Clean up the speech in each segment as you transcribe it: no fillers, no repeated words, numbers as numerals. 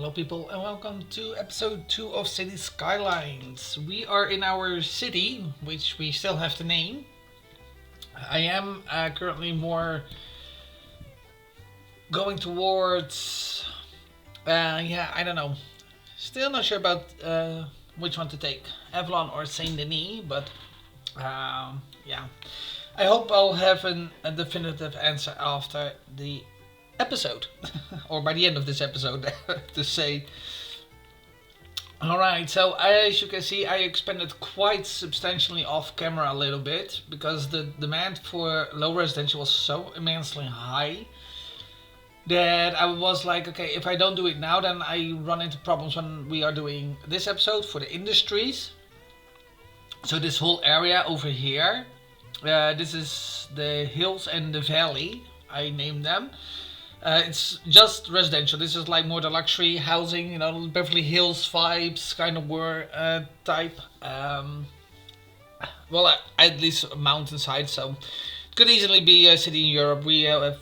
Hello people and welcome to episode 2 of Cities Skylines. We are in our city, which we still have to name. I am currently more going towards, I don't know. Still not sure about which one to take, Avalon or Saint Denis, but yeah. I hope I'll have a definitive answer after the episode, or by the end of this episode, to say. Alright, so as you can see, I expanded quite substantially off camera a little bit because the demand for low residential was so immensely high that I was like, okay, if I don't do it now, then I run into problems when we are doing this episode for the industries. So this whole area over here, this is the hills and the valley, I named them. It's just residential. This is like more the luxury housing, Beverly Hills vibes kind of type. Well, at least mountainside, so it could easily be a city in Europe. We have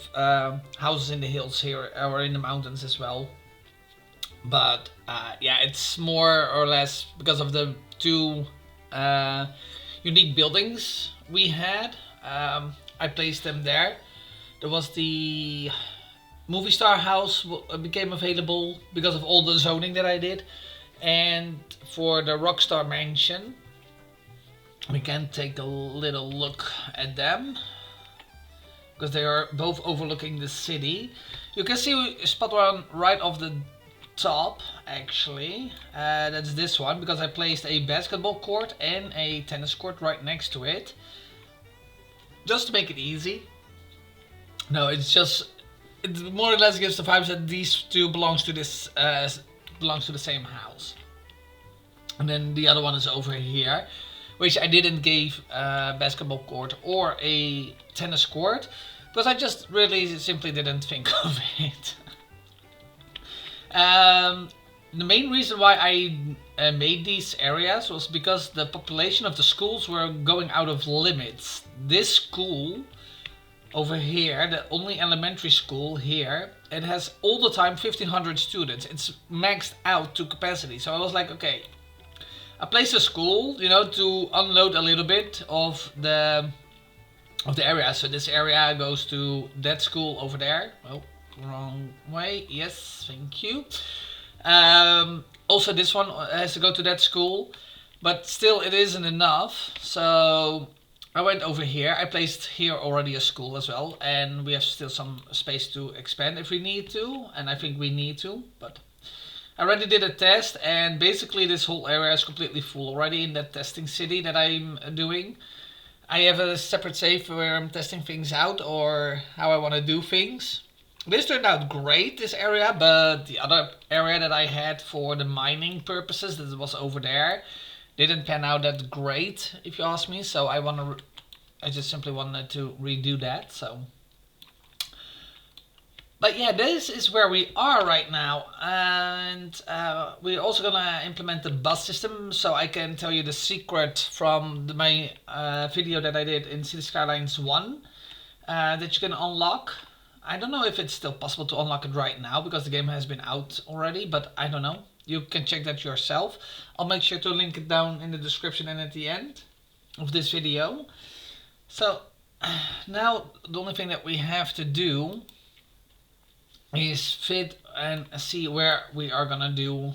houses in the hills here or in the mountains as well. But yeah, it's more or less because of the two unique buildings we had. I placed them there. There was the movie star house became available because of all the zoning that I did, and for the Rockstar mansion we can take a little look at them because they are both overlooking the city. You can see spot one right off the top actually. That's this one because I placed a basketball court and a tennis court right next to it just to make it easy. No, it's just, it more or less gives the vibes that these two belongs to the same house. And then the other one is over here, which I didn't give a basketball court or a tennis court because I just really simply didn't think of it. The main reason why I made these areas was because the population of the schools were going out of limits. This school over here, the only elementary school here, it has all the time 1500 students. It's maxed out to capacity. So I was like, okay, I placed a school, to unload a little bit of the area. So this area goes to that school over there. Oh, wrong way. Yes, thank you. Also this one has to go to that school, but still it isn't enough. So I went over here. I placed here already a school as well, and we have still some space to expand if we need to, and I think we need to, but I already did a test, and basically this whole area is completely full already in that testing city that I'm doing. I have a separate save where I'm testing things out or how I want to do things. This turned out great, this area, but the other area that I had for the mining purposes, that was over there, didn't pan out that great, if you ask me. So I just simply wanted to redo that. So, but yeah, this is where we are right now, and we're also gonna implement the bus system. So I can tell you the secret from my video that I did in Cities Skylines I that you can unlock. I don't know if it's still possible to unlock it right now because the game has been out already, but I don't know. You can check that yourself. I'll make sure to link it down in the description and at the end of this video. So now the only thing that we have to do is fit and see where we are gonna do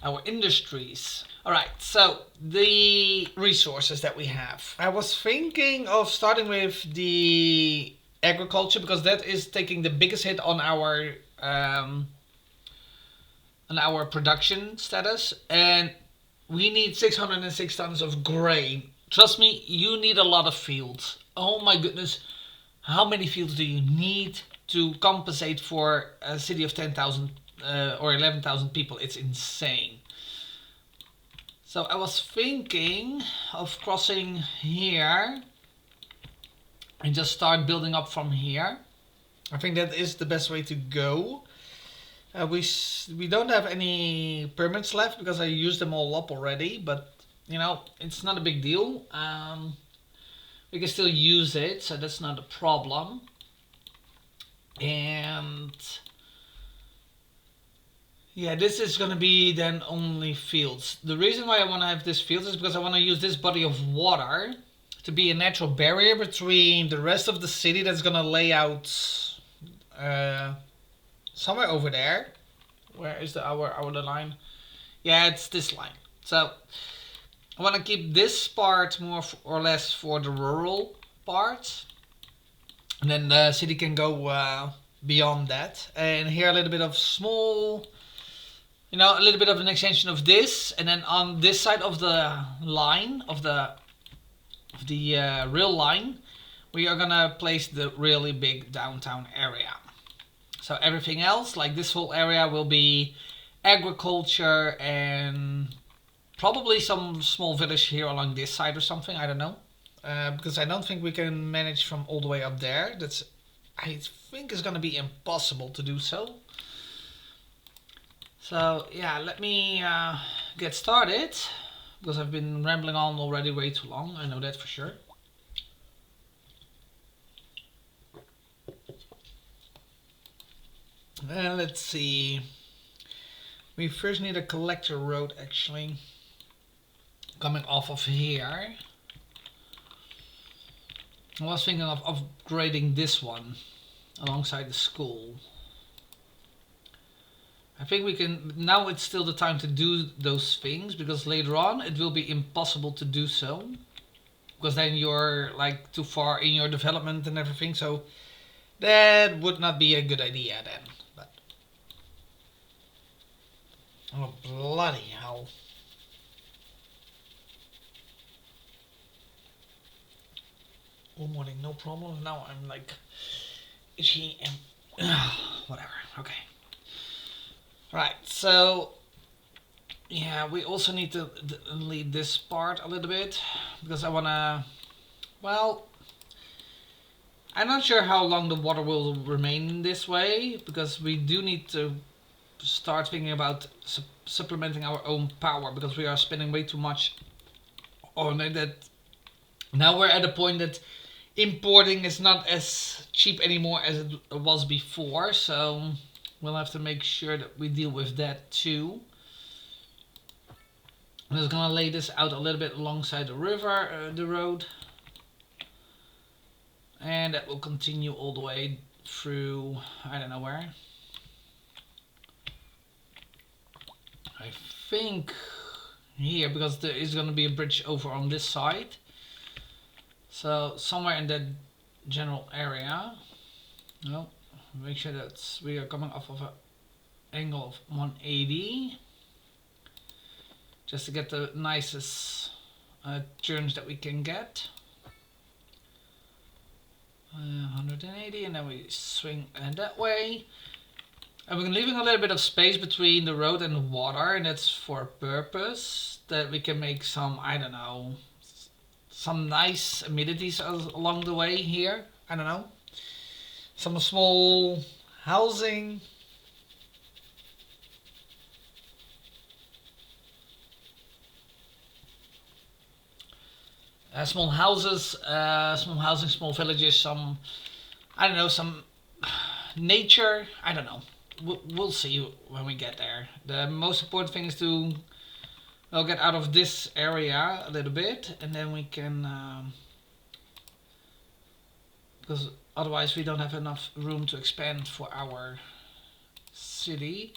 our industries. Alright, so the resources that we have. I was thinking of starting with the agriculture because that is taking the biggest hit on our production status, and we need 606 tons of grain. Trust me, you need a lot of fields. Oh my goodness, how many fields do you need to compensate for a city of 10,000 or 11,000 people? It's insane. So I was thinking of crossing here and just start building up from here. I think that is the best way to go. We don't have any permits left because I used them all up already, but it's not a big deal. We can still use it, so that's not a problem. And Yeah, this is gonna be then only fields. The reason why I want to have this fields is because I want to use this body of water to be a natural barrier between the rest of the city that's gonna lay out uh, somewhere over there. Where is the our line? Yeah, it's this line. So I want to keep this part more or less for the rural part, and then the city can go beyond that. And here a little bit of small, a little bit of an extension of this, and then on this side of the line of the rail line, we are gonna place the really big downtown area. So everything else, like this whole area, will be agriculture and probably some small village here along this side or something. I don't know, because I don't think we can manage from all the way up there. I think it's gonna be impossible to do so. So yeah, let me get started, because I've been rambling on already way too long. I know that for sure. Let's see. We first need a collector road actually coming off of here. I was thinking of upgrading this one alongside the school. I think we can, now it's still the time to do those things, because later on it will be impossible to do so, because then you're like too far in your development and everything, so that would not be a good idea then. But oh bloody hell. All morning no problem, now I'm like itchy and whatever. Okay. Right, so yeah, we also need to delete this part a little bit, because I wanna, well, I'm not sure how long the water will remain this way, because we do need to start thinking about supplementing our own power, because we are spending way too much on it. That now we're at a point that importing is not as cheap anymore as it was before, so we'll have to make sure that we deal with that too. I'm just gonna lay this out a little bit alongside the river, the road, and that will continue all the way through, I don't know where. I think here, because there is gonna be a bridge over on this side. So somewhere in that general area. No. Make sure that we are coming off of an angle of 180, just to get the nicest turns that we can get. 180, and then we swing that way. And we're leaving a little bit of space between the road and the water, and that's for a purpose, that we can make some, I don't know, some nice amenities along the way here. I don't know. Some small housing. Small houses, small housing, small villages, some, I don't know, some nature. I don't know. We'll see when we get there. The most important thing is to, well, get out of this area a little bit, and then we can, because otherwise we don't have enough room to expand for our city.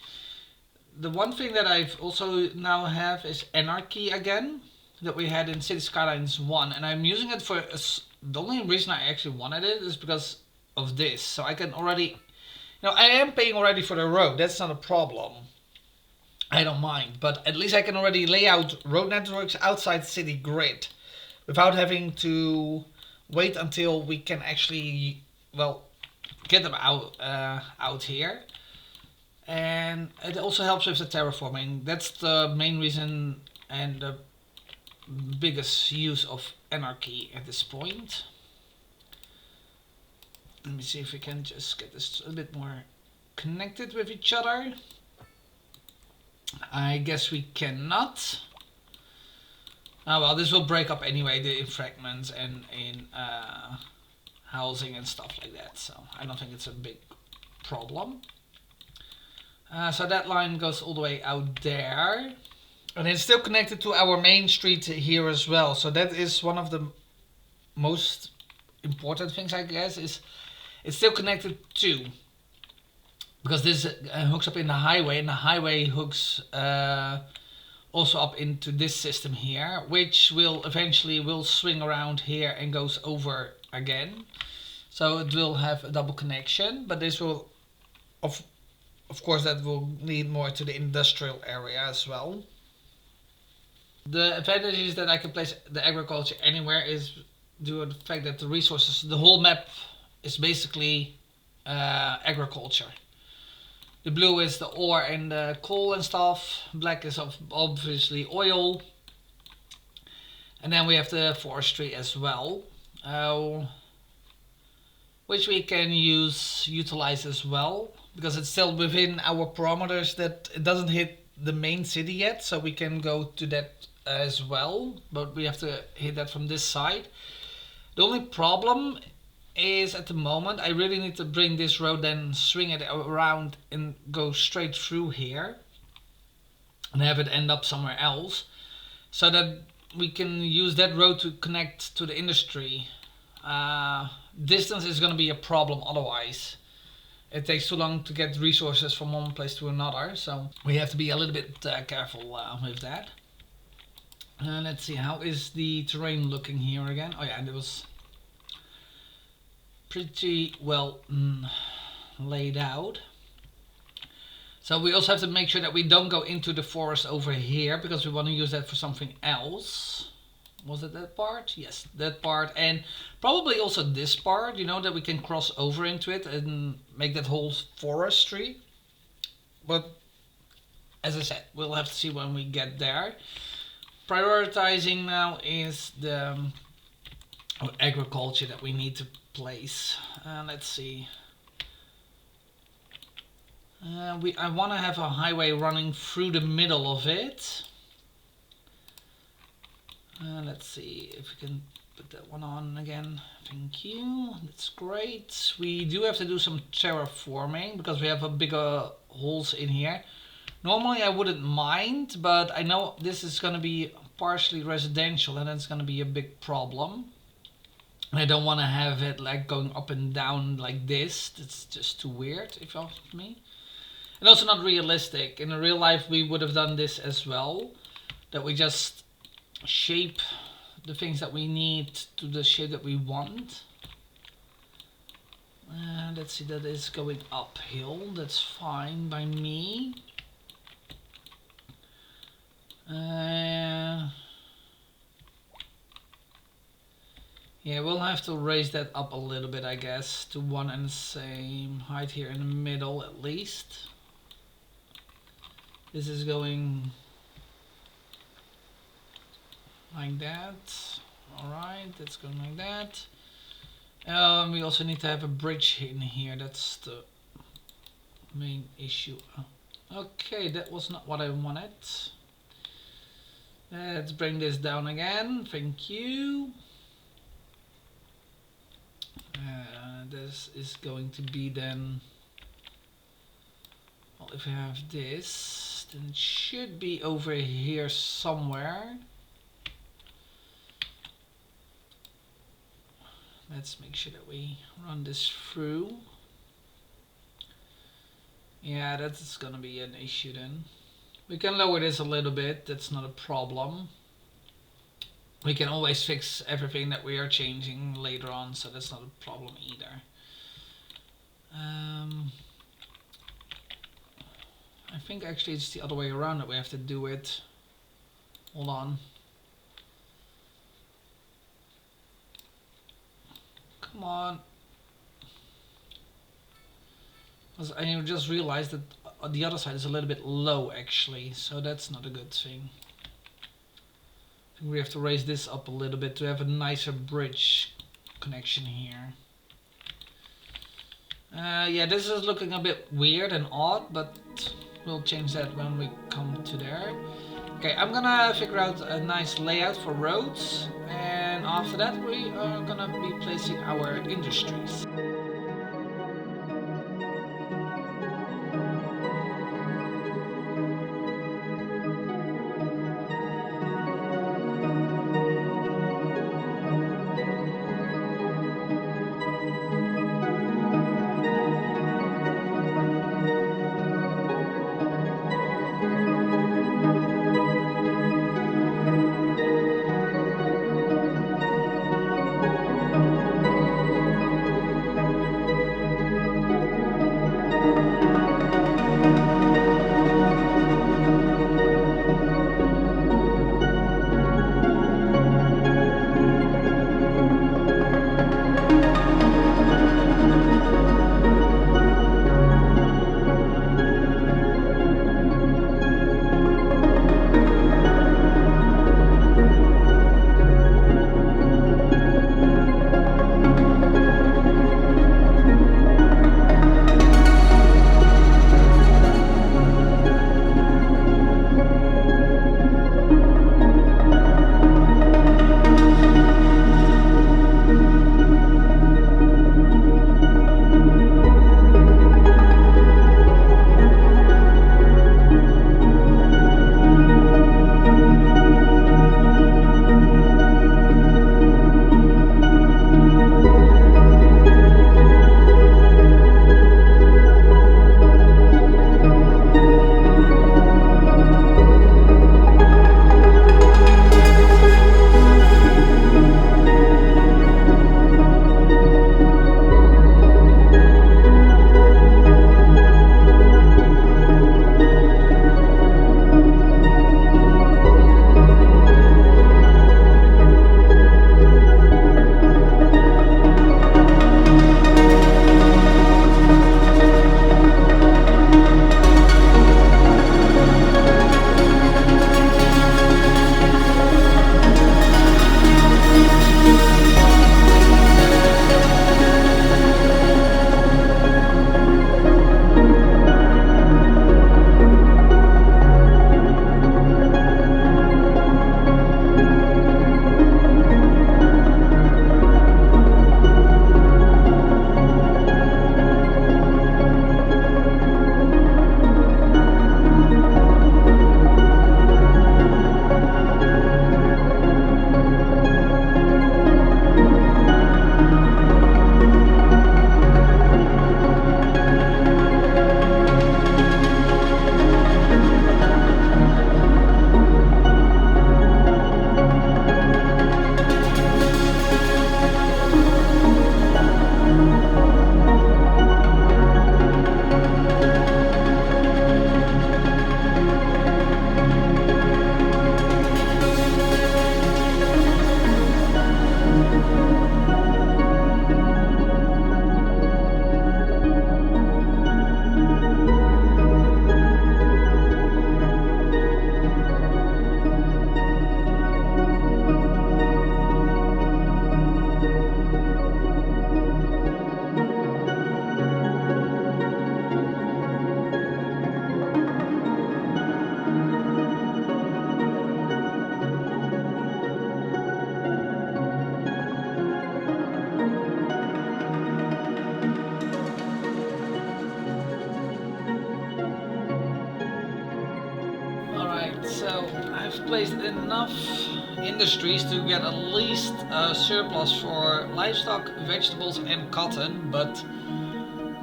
The one thing that I've also now have is anarchy again, that we had in Cities Skylines I, and I'm using it for, the only reason I actually wanted it is because of this. So I can already, I am paying already for the road, that's not a problem. I don't mind, but at least I can already lay out road networks outside city grid without having to wait until we can actually, well, get them out here. And it also helps with the terraforming. That's the main reason and the biggest use of anarchy at this point. Let me see if we can just get this a bit more connected with each other. I guess we cannot. Oh well, this will break up anyway, in fragments and in housing and stuff like that, so I don't think it's a big problem. So that line goes all the way out there. And it's still connected to our main street here as well. So that is one of the most important things, I guess, is it's still connected to. Because this hooks up in the highway, and the highway hooks also up into this system here, which will eventually swing around here and goes over again. So it will have a double connection, but this will, of course, that will lead more to the industrial area as well. The advantage is that I can place the agriculture anywhere is due to the fact that the resources, the whole map is basically agriculture. The blue is the ore and the coal and stuff. Black is obviously oil. And then we have the forestry as well, which we can utilize as well, because it's still within our parameters that it doesn't hit the main city yet, so we can go to that as well, but we have to hit that from this side. The only problem is at the moment I really need to bring this road, then swing it around and go straight through here and have it end up somewhere else, so that we can use that road to connect to the industry. Distance is going to be a problem otherwise. It takes too long to get resources from one place to another, so we have to be a little bit careful with that. Let's see, how is the terrain looking here again? Oh yeah, and it was pretty well laid out. So we also have to make sure that we don't go into the forest over here, because we want to use that for something else. Was it that part? Yes, that part, and probably also this part, you know, that we can cross over into it and make that whole forestry. But as I said, we'll have to see when we get there. Prioritizing now is the agriculture that we need to place. Let's see. I want to have a highway running through the middle of it. Let's see if we can put that one on again. Thank you. That's great. We do have to do some terraforming because we have a bigger holes in here. Normally I wouldn't mind, but I know this is going to be partially residential and it's going to be a big problem. I don't want to have it like going up and down like this. It's just too weird, if you ask me. And also not realistic. In real life we would have done this as well. That we just shape the things that we need to the shape that we want. Let's see, that is going uphill. That's fine by me. Yeah, we'll have to raise that up a little bit, I guess, to one and the same height here in the middle at least. This is going like that. Alright, that's going like that. We also need to have a bridge in here. That's the main issue. Okay, that was not what I wanted. Let's bring this down again. Thank you. This is going to be then, well, if we have this, then it should be over here somewhere. Let's make sure that we run this through. Yeah, that's gonna be an issue then. We can lower this a little bit, that's not a problem. We can always fix everything that we are changing later on, so that's not a problem either. I think actually it's the other way around that we have to do it. Hold on. Come on. I just realized that the other side is a little bit low actually, so that's not a good thing. I think we have to raise this up a little bit to have a nicer bridge connection here. Yeah, this is looking a bit weird and odd, but we'll change that when we come to there. Okay, I'm gonna figure out a nice layout for roads, and after that we are gonna be placing our industries. Alright, so I've placed enough industries to get at least a surplus for livestock, vegetables and cotton, but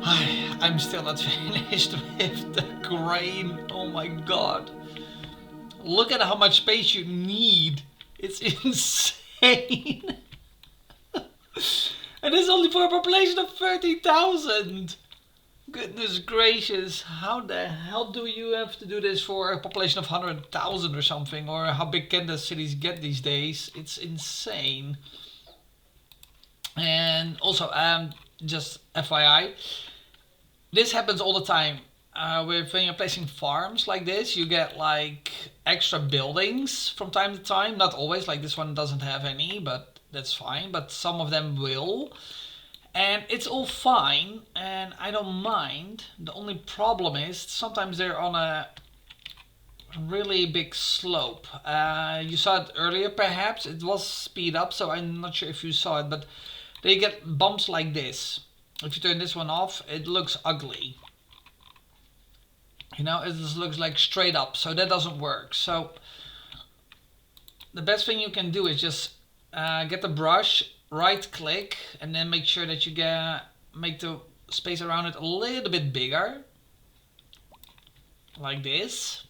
I'm still not finished with the grain. Oh my god. Look at how much space you need. It's insane. And it's only for a population of 30,000. Goodness gracious, how the hell do you have to do this for a population of 100,000 or something? Or how big can the cities get these days? It's insane. And also, just FYI, this happens all the time. When you're placing farms like this, you get like extra buildings from time to time. Not always, like this one doesn't have any, but that's fine. But some of them will. And it's all fine, and I don't mind. The only problem is sometimes they're on a really big slope. You saw it earlier, perhaps. It was speed up, so I'm not sure if you saw it, but they get bumps like this. If you turn this one off, it looks ugly. You know, it just looks like straight up, so that doesn't work. So the best thing you can do is just get the brush, right click, and then make sure that you make the space around it a little bit bigger, like this.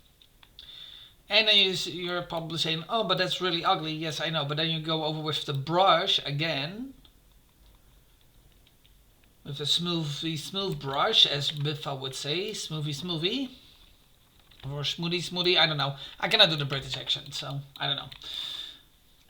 And then you're probably saying, oh, but that's really ugly. Yes, I know, but then you go over with the brush again, with a smooth brush, as Biffa would say, smoothie, or smoothie, I don't know. I cannot do the British accent, so I don't know.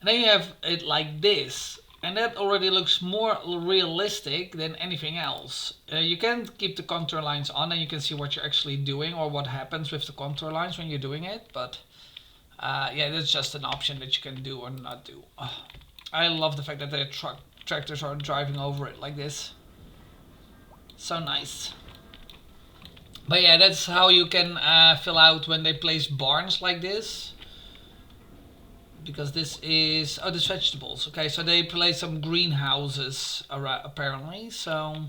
And then you have it like this, and that already looks more realistic than anything else. You can keep the contour lines on, and you can see what you're actually doing or what happens with the contour lines when you're doing it, but yeah, that's just an option that you can do or not do. I love the fact that the tractors are driving over it like this. So nice. But yeah, that's how you can fill out when they place barns like this. Because this is, oh, this vegetables. Okay, so they place some greenhouses apparently. So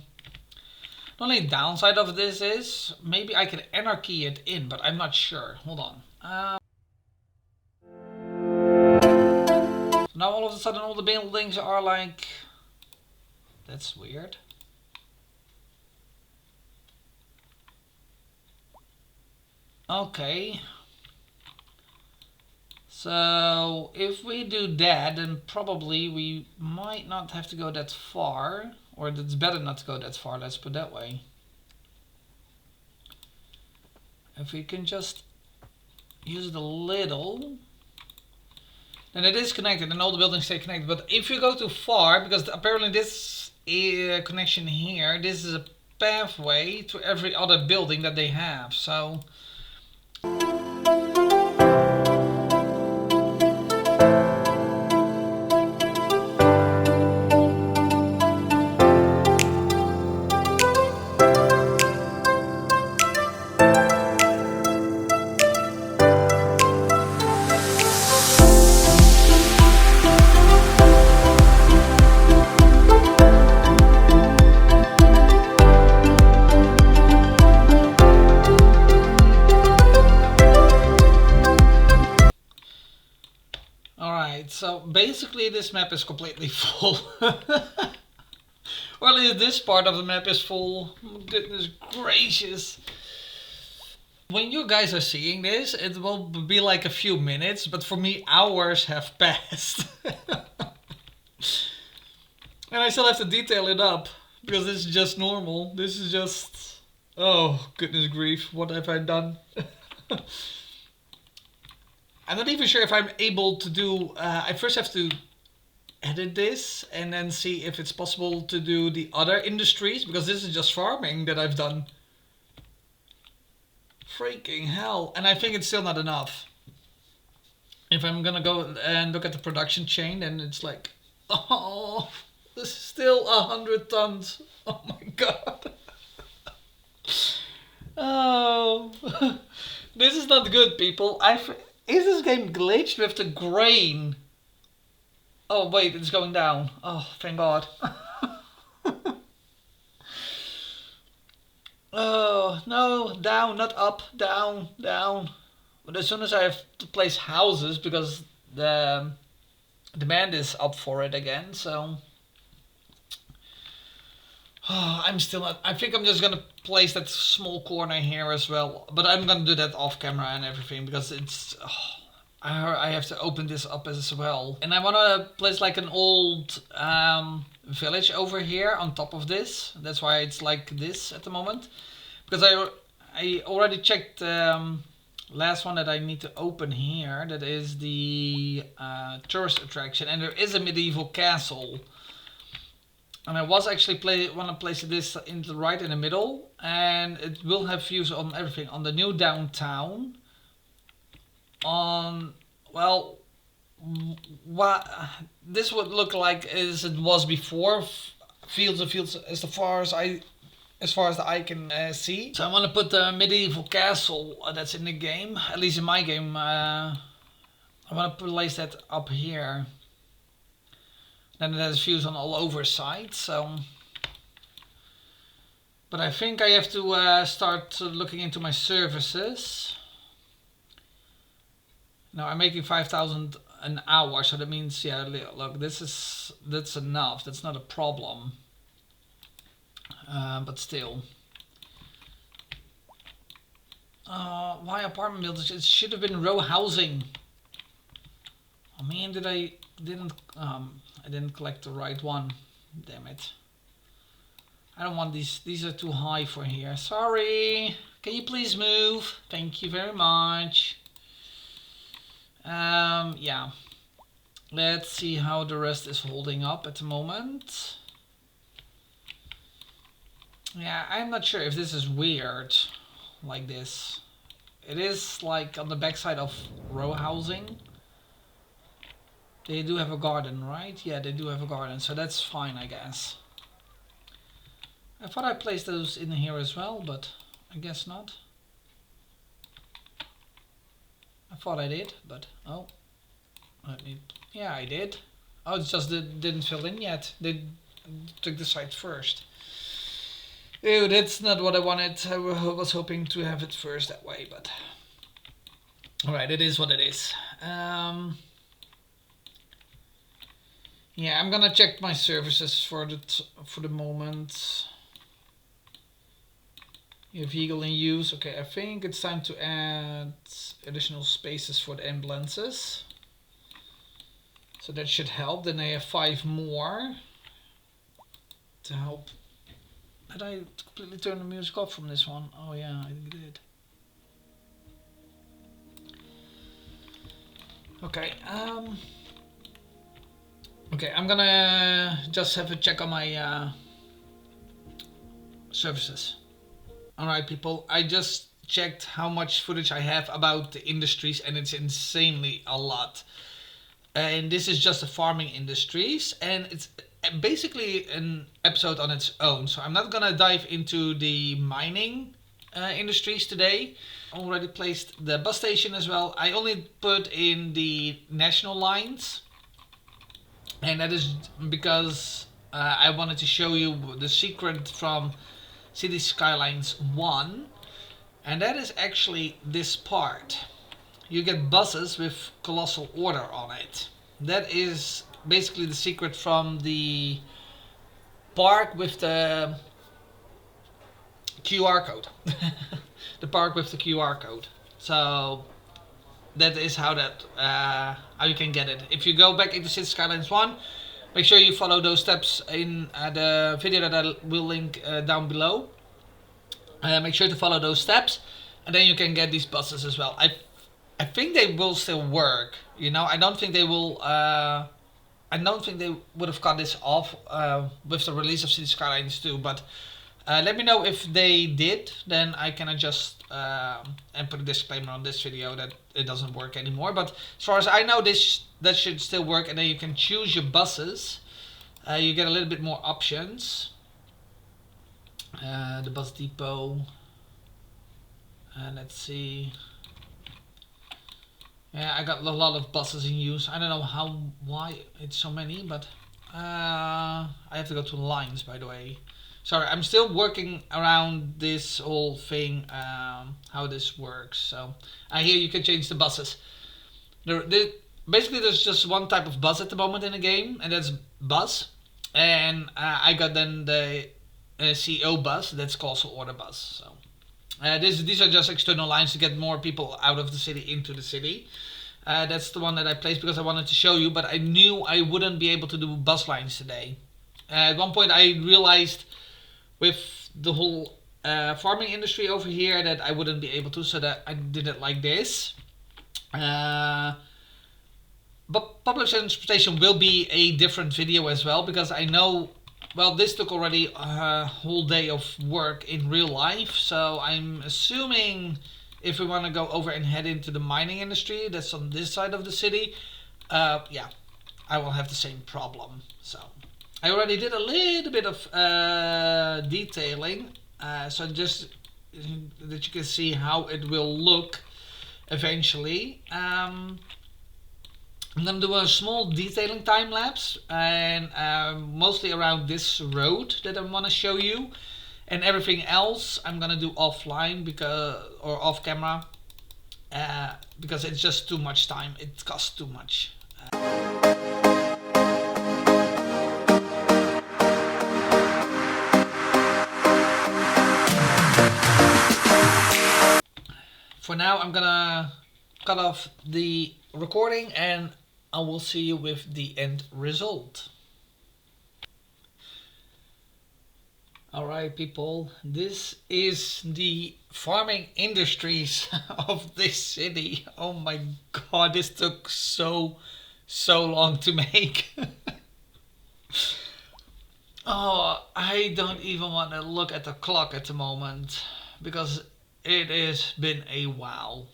the only downside of this is maybe I can anarchy it in, but I'm not sure. Hold on. So now all of a sudden all the buildings are like, that's weird. Okay. So if we do that, then probably we might not have to go that far, or it's better not to go that far, let's put it that way. If we can just use it a little, then it is connected and all the buildings stay connected. But if you go too far, because apparently this connection here, this is a pathway to every other building that they have, so so basically this map is completely full. Or at least this part of the map is full. Goodness gracious. When you guys are seeing this, it will be like a few minutes, but for me hours have passed. And I still have to detail it up, because this is just normal. This is just, oh goodness grief, what have I done? I'm not even sure if I'm able to do, I first have to edit this and then see if it's possible to do the other industries, because this is just farming that I've done. Freaking hell. And I think it's still not enough. If I'm gonna go and look at the production chain, then it's like, oh, this is still 100 tons. Oh my god. Oh, this is not good, people. Is this game glitched with the grain? Oh wait, it's going down. Oh, thank God. Oh, no, down, not up, down, down. But as soon as I have to place houses, because the demand is up for it again, so I'm still not. I think I'm just gonna place that small corner here as well, but I'm gonna do that off camera and everything because it's. I have to open this up as well, and I want to place like an old village over here on top of this. That's why it's like this at the moment, because I already checked last one that I need to open here. That is the tourist attraction, and there is a medieval castle. And I was actually want to place this in the right in the middle, and it will have views on everything, on the new downtown, on, well, what this would look like as it was before, fields and fields as far as the eye can see. So I want to put the medieval castle that's in the game, at least in my game. I want to place that up here. Then it has views on all over sides. So, but I think I have to start looking into my services. Now I'm making 5,000 an hour, so that means, yeah, look, that's enough. That's not a problem. But still, why apartment buildings? It should have been row housing. Oh man, I didn't collect the right one. Damn it! I don't want these. These are too high for here. Sorry. Can you please move? Thank you very much. Yeah. Let's see how the rest is holding up at the moment. Yeah, I'm not sure if this is weird, like this. It is like on the backside of row housing. They do have a garden, right? Yeah, they do have a garden, so that's fine, I guess. I thought I placed those in here as well, but I guess not. I thought I did, but oh. Yeah, I did. Oh, it's just that didn't fill in yet. They took the site first. Ew, that's not what I wanted. I was hoping to have it first that way, but alright, it is what it is. Yeah, I'm gonna check my services for the moment. You have vehicle in use. Okay, I think it's time to add additional spaces for the ambulances. So that should help. Then I have 5 more to help. Did I completely turn the music off from this one? Oh yeah, I did. Okay, okay, I'm gonna just have a check on my services. Alright people, I just checked how much footage I have about the industries, and it's insanely a lot. And this is just the farming industries, and it's basically an episode on its own. So I'm not gonna dive into the mining industries today. Already placed the bus station as well. I only put in the national lines, and that is because I wanted to show you the secret from Cities Skylines I, and that is actually this part. You get buses with colossal order on it. That is basically the secret from the park with the QR code. The park with the QR code. So that is how you can get it. If you go back into Cities Skylines I, make sure you follow those steps in the video that I will link down below. Make sure to follow those steps, and then you can get these buses as well. I think they will still work. You know, I don't think they will. I don't think they would have cut this off with the release of Cities Skylines II. But let me know if they did. Then I can adjust and put a disclaimer on this video that it doesn't work anymore. But as far as I know, that should still work. And then you can choose your buses. You get a little bit more options. The bus depot. Let's see. Yeah, I got a lot of buses in use. I don't know why it's so many, but I have to go to lines, by the way. Sorry, I'm still working around this whole thing, how this works. So I hear you can change the buses. Basically, there's just one type of bus at the moment in the game, and that's bus. And I got then the CO bus, that's called order bus. So these are just external lines to get more people out of the city into the city. That's the one that I placed because I wanted to show you, but I knew I wouldn't be able to do bus lines today. At one point, I realized with the whole farming industry over here that I wouldn't be able to, so that I did it like this. But public transportation will be a different video as well, because I know, well, this took already a whole day of work in real life, so I'm assuming if we want to go over and head into the mining industry that's on this side of the city, yeah, I will have the same problem. So I already did a little bit of detailing, so just that you can see how it will look eventually. I'm gonna do a small detailing time lapse, and mostly around this road that I want to show you, and everything else I'm gonna do offline or off camera, because it's just too much time. It costs too much. For now, I'm gonna cut off the recording and I will see you with the end result. Alright people, this is the farming industries of this city. Oh my god, this took so long to make. Oh, I don't even want to look at the clock at the moment because it has been a while.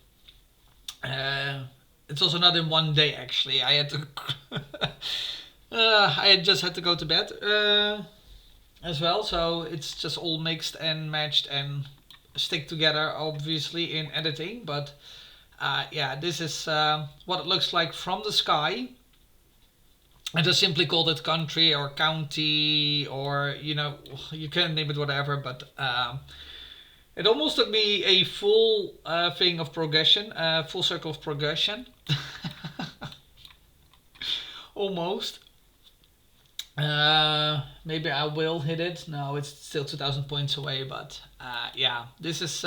It's also not in one day actually. I had to I just had to go to bed as well, so it's just all mixed and matched and stick together obviously in editing, but yeah, this is what it looks like from the sky. I just simply called it country or county, or you know, you can name it whatever, but it almost took me a full thing of progression, full circle of progression. Almost. Maybe I will hit it. No, it's still 2,000 points away, but yeah, this is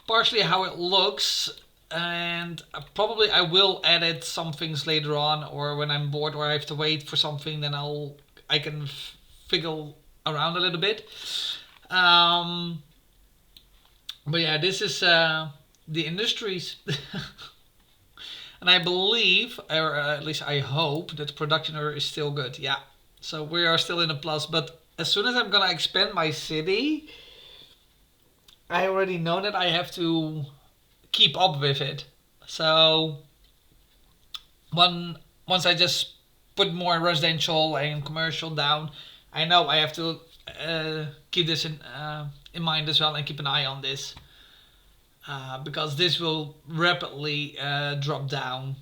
partially how it looks, and probably I will edit some things later on, or when I'm bored or I have to wait for something, then I can figure around a little bit. But yeah, this is the industries. And I believe, or at least I hope, that the production order is still good. Yeah, so we are still in a plus. But as soon as I'm gonna expand my city, I already know that I have to keep up with it. So once I just put more residential and commercial down, I know I have to keep this in mind as well and keep an eye on this. Because this will rapidly drop down.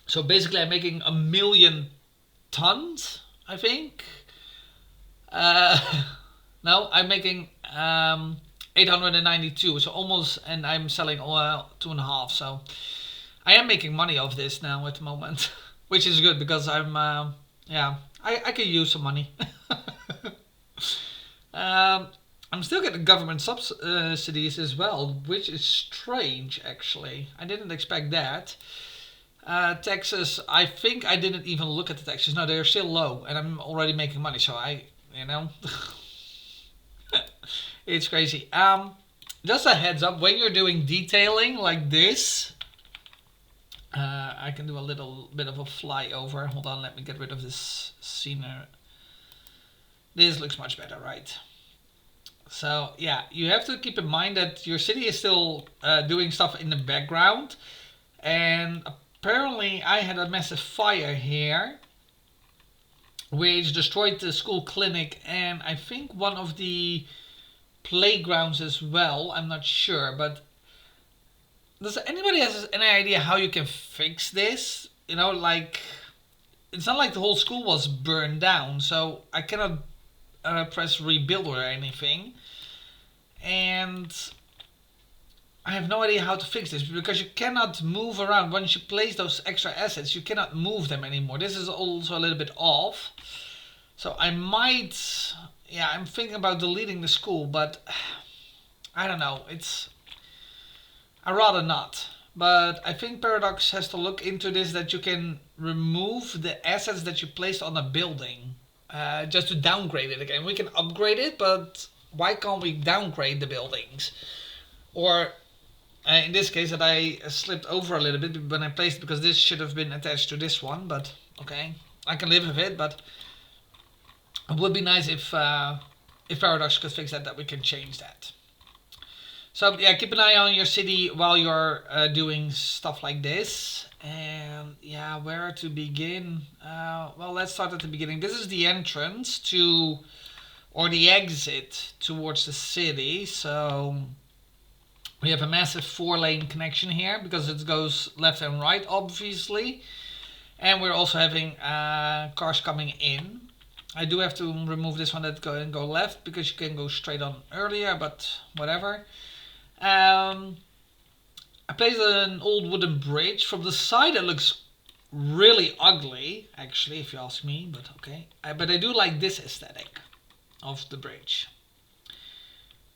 So basically I'm making 1,000,000 tons, I think. No, I'm making 892, so almost, and I'm selling 2.5. So I am making money off this now at the moment, which is good because I'm, yeah, I could use some money. I'm still getting government subsidies as well, which is strange actually. I didn't expect that. Taxes, I think I didn't even look at the taxes. No, they're still low and I'm already making money, so you know, it's crazy. Just a heads up, when you're doing detailing like this, I can do a little bit of a flyover. Hold on, let me get rid of this scenery. This looks much better, right? So yeah, you have to keep in mind that your city is still doing stuff in the background, and apparently I had a massive fire here which destroyed the school clinic and I think one of the playgrounds as well. I'm not sure, but does anybody has any idea how you can fix this? You know, like, it's not like the whole school was burned down, so I cannot press rebuild or anything. And I have no idea how to fix this because you cannot move around. Once you place those extra assets, you cannot move them anymore. This is also a little bit off. So I might, yeah, I'm thinking about deleting the school, but I don't know. I'd rather not. But I think Paradox has to look into this, that you can remove the assets that you placed on a building just to downgrade it again. We can upgrade it, but why can't we downgrade the buildings? Or in this case, that I slipped over a little bit when I placed it, because this should have been attached to this one. But okay, I can live with it. But it would be nice if Paradox could fix that we can change that. So yeah, keep an eye on your city while you're doing stuff like this. And yeah, where to begin? Well, let's start at the beginning. This is the entrance to, or the exit towards the city. So we have a massive 4-lane connection here because it goes left and right, obviously. And we're also having cars coming in. I do have to remove this one that go left because you can go straight on earlier, but whatever. I placed an old wooden bridge. From the side it looks really ugly, actually, if you ask me, but okay. But I do like this aesthetic of the bridge.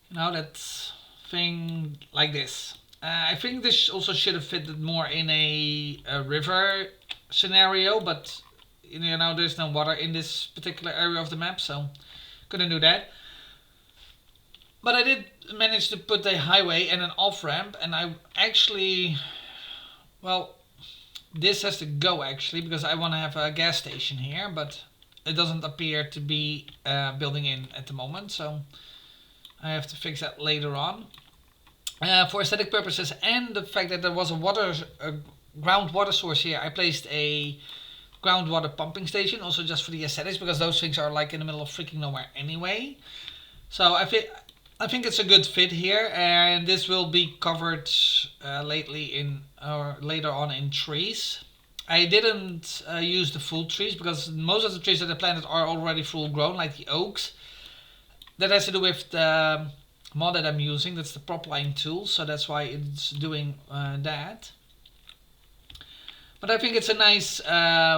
You know, that thing like this. I think this also should have fitted more in a river scenario, but you know, there's no water in this particular area of the map, so couldn't do that. But I did manage to put a highway and an off-ramp, and I actually, well, this has to go actually because I want to have a gas station here, but it doesn't appear to be building in at the moment, so I have to fix that later on. For aesthetic purposes and the fact that there was a groundwater source here, I placed a groundwater pumping station, also just for the aesthetics, because those things are like in the middle of freaking nowhere anyway. So I think it's a good fit here, and this will be covered later on in trees. I didn't use the full trees because most of the trees that I planted are already full grown, like the oaks. That has to do with the mod that I'm using. That's the prop line tool, so that's why it's doing that. But I think it's a nice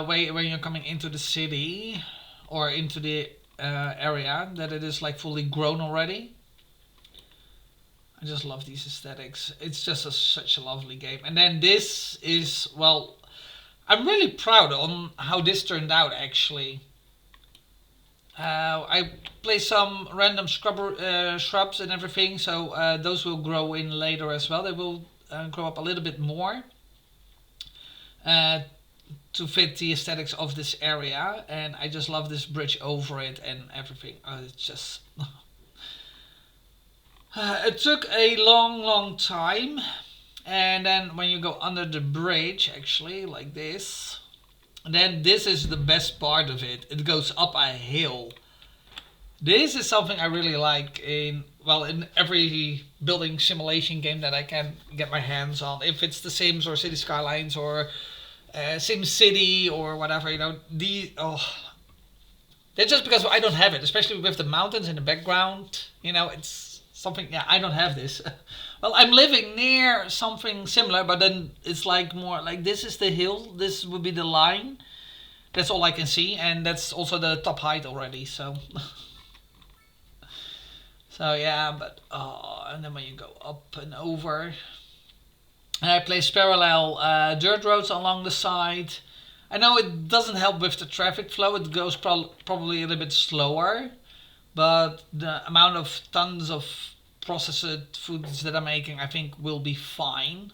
way when you're coming into the city or into the area that it is like fully grown already. I just love these aesthetics. It's just such a lovely game. And then this is, well, I'm really proud on how this turned out actually. I placed some random shrubs and everything, so those will grow in later as well. They will grow up a little bit more to fit the aesthetics of this area, and I just love this bridge over it and everything. It's just it took a long time, and then when you go under the bridge actually like this, then this is the best part of it. It goes up a hill. This is something I really like in every building simulation game that I can get my hands on. If it's the Sims or Cities Skylines or Sim City or whatever, you know, that's just because I don't have it, especially with the mountains in the background. You know, it's something. Yeah, I don't have this. Well, I'm living near something similar, but then it's like more like this is the hill. This would be the line. That's all I can see, and that's also the top height already. So. So yeah, but and then when you go up and over, and I place parallel dirt roads along the side. I know it doesn't help with the traffic flow. It goes probably a little bit slower, but the amount of tons of processed foods that I'm making, I think, will be fine.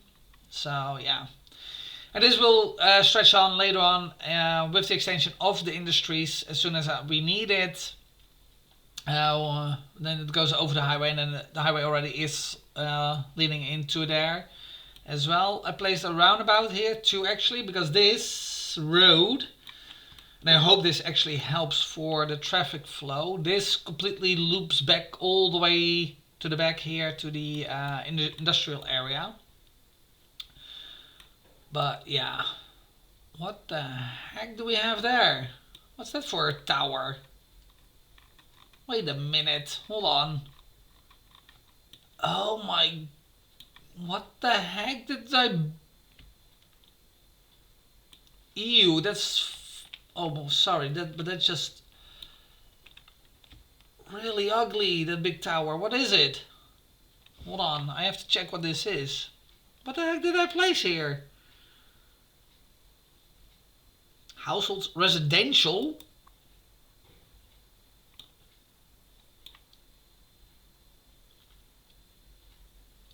So yeah, and this will stretch on later on with the extension of the industries as soon as we need it. Then it goes over the highway, and then the highway already is leading into there as well. I placed a roundabout here too, actually, because this road, and I hope this actually helps for the traffic flow, this completely loops back all the way to the back here to the industrial area. But yeah, what the heck do we have there? What's that for a tower? Wait a minute. Hold on. Oh my... What the heck did I... Ew, that's... Oh, sorry. But that's just... really ugly, that big tower. What is it? Hold on. I have to check what this is. What the heck did I place here? Households... Residential?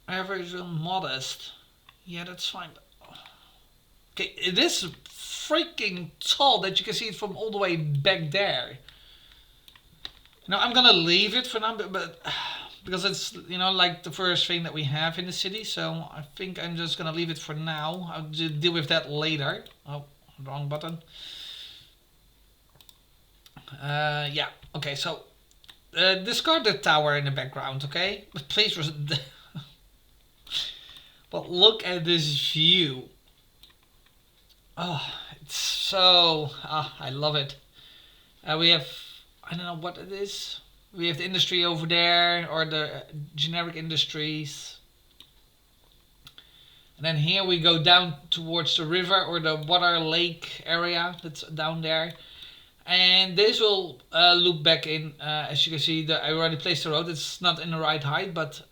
Average and modest. Yeah, that's fine. Okay, it is freaking tall that you can see it from all the way back there. Now I'm gonna leave it for now, but because it's, you know, like the first thing that we have in the city, so I think I'm just gonna leave it for now. I'll deal with that later. Oh, wrong button. Yeah. Okay, so discard the tower in the background, okay? But please. But look at this view. Oh, it's so... I love it. We have... I don't know what it is. We have the industry over there, or the generic industries. And then here we go down towards the river, or the water lake area that's down there. And this will loop back in. As you can see, I already placed the road. It's not in the right height, but...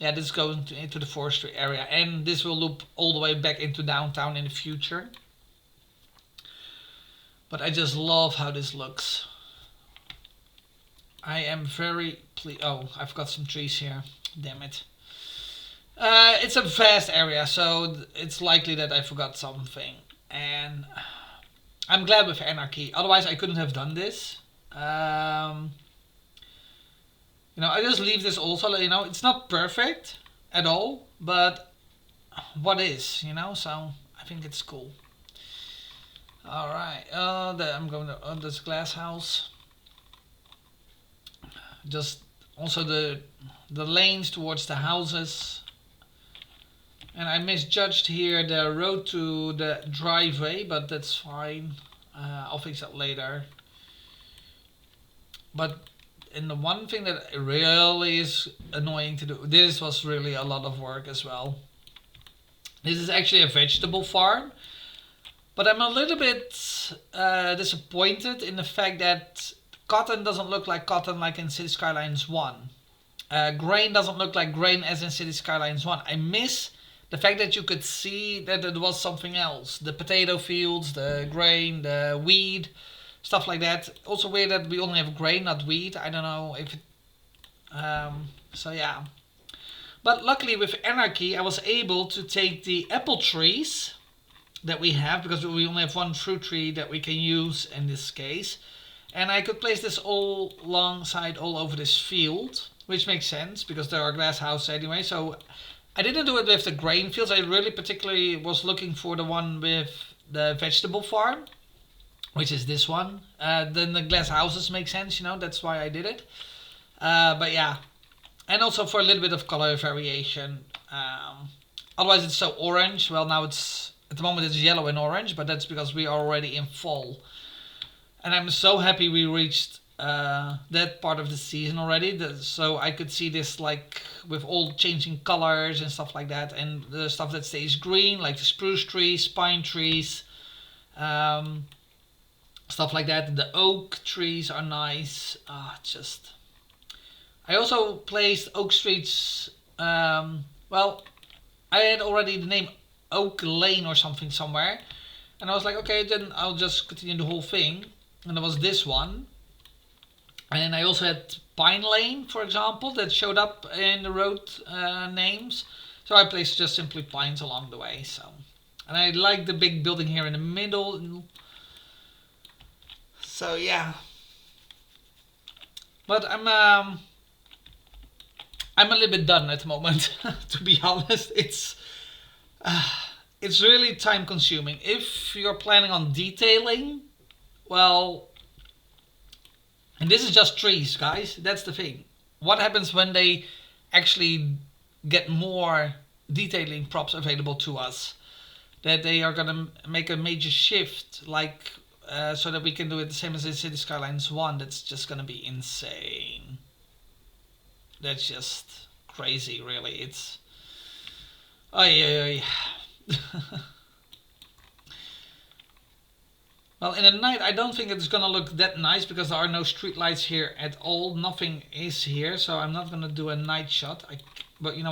yeah, this goes into the forestry area, and this will loop all the way back into downtown in the future. But I just love how this looks. I am very pleased. Oh, I've got some trees here. Damn it. It's a vast area, so it's likely that I forgot something. And I'm glad with Anarchy. Otherwise, I couldn't have done this. You know, I just leave this also, you know, it's not perfect at all, but what is, you know, so I think it's cool. Alright, I'm going to this glass house. Just also the lanes towards the houses. And I misjudged here the road to the driveway, but that's fine. I'll fix that later. But... and the one thing that really is annoying to do, this was really a lot of work as well. This is actually a vegetable farm, but I'm a little bit disappointed in the fact that cotton doesn't look like cotton like in Cities Skylines I. Grain doesn't look like grain as in Cities Skylines I. I miss the fact that you could see that it was something else. The potato fields, the grain, the weed. Stuff like that. Also weird that we only have grain, not wheat. I don't know if it... so yeah. But luckily with Anarchy I was able to take the apple trees that we have, because we only have one fruit tree that we can use in this case. And I could place this all alongside all over this field, which makes sense because there are glass houses anyway. So I didn't do it with the grain fields. I really particularly was looking for the one with the vegetable farm, which is this one. Then the glass houses make sense, you know, that's why I did it. But yeah, and also for a little bit of color variation. Otherwise it's so orange. Well, now it's, at the moment it's yellow and orange, but that's because we are already in fall. And I'm so happy we reached that part of the season already. So I could see this like with all changing colors and stuff like that. And the stuff that stays green, like the spruce trees, pine trees, stuff like that. The oak trees are nice. Just... I also placed oak streets. Well, I had already the name Oak Lane or something somewhere. And I was like, okay, then I'll just continue the whole thing. And there was this one. And I also had Pine Lane, for example, that showed up in the road names. So I placed just simply pines along the way. So, and I like the big building here in the middle. So yeah. But I'm a little bit done at the moment. To be honest, it's really time consuming. If you're planning on detailing, well, and this is just trees, guys. That's the thing. What happens when they actually get more detailing props available to us? That they are gonna make a major shift, like so that we can do it the same as in Cities Skylines I. That's just gonna be insane. That's just crazy, really. It's... Ay. Well, in the night, I don't think it's gonna look that nice because there are no street lights here at all. Nothing is here, so I'm not gonna do a night shot. But you know.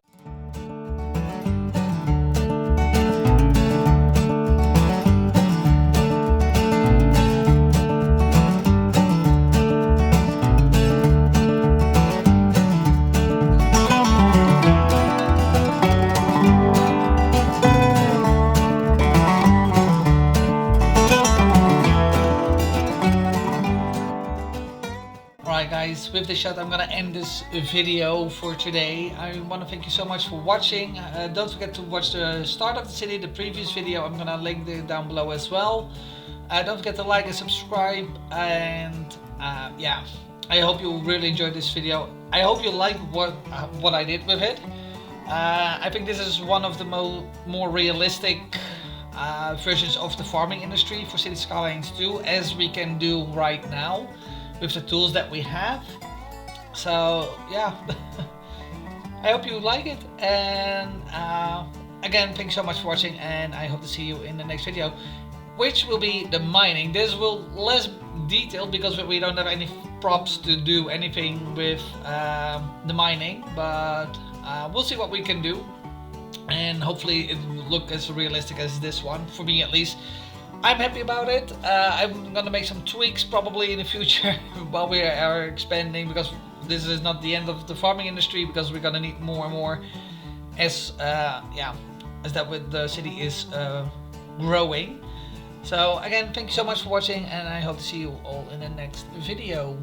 Alright guys, with this shot I'm gonna end this video for today. I want to thank you so much for watching. Don't forget to watch the start of the city, the previous video. I'm gonna link it down below as well. Don't forget to like and subscribe, and yeah, I hope you really enjoyed this video. I hope you like what I did with it. I think this is one of the more realistic versions of the farming industry for Cities Skylines II, as we can do right now with the tools that we have. So yeah, I hope you like it, and again, thanks so much for watching, and I hope to see you in the next video, which will be the mining. This will less detailed because we don't have any props to do anything with the mining, but we'll see what we can do, and hopefully it will look as realistic as this one, for me at least. I'm happy about it. I'm gonna make some tweaks probably in the future while we are expanding, because this is not the end of the farming industry, because we're gonna need more and more as that with the city is growing. So again, thank you so much for watching, and I hope to see you all in the next video.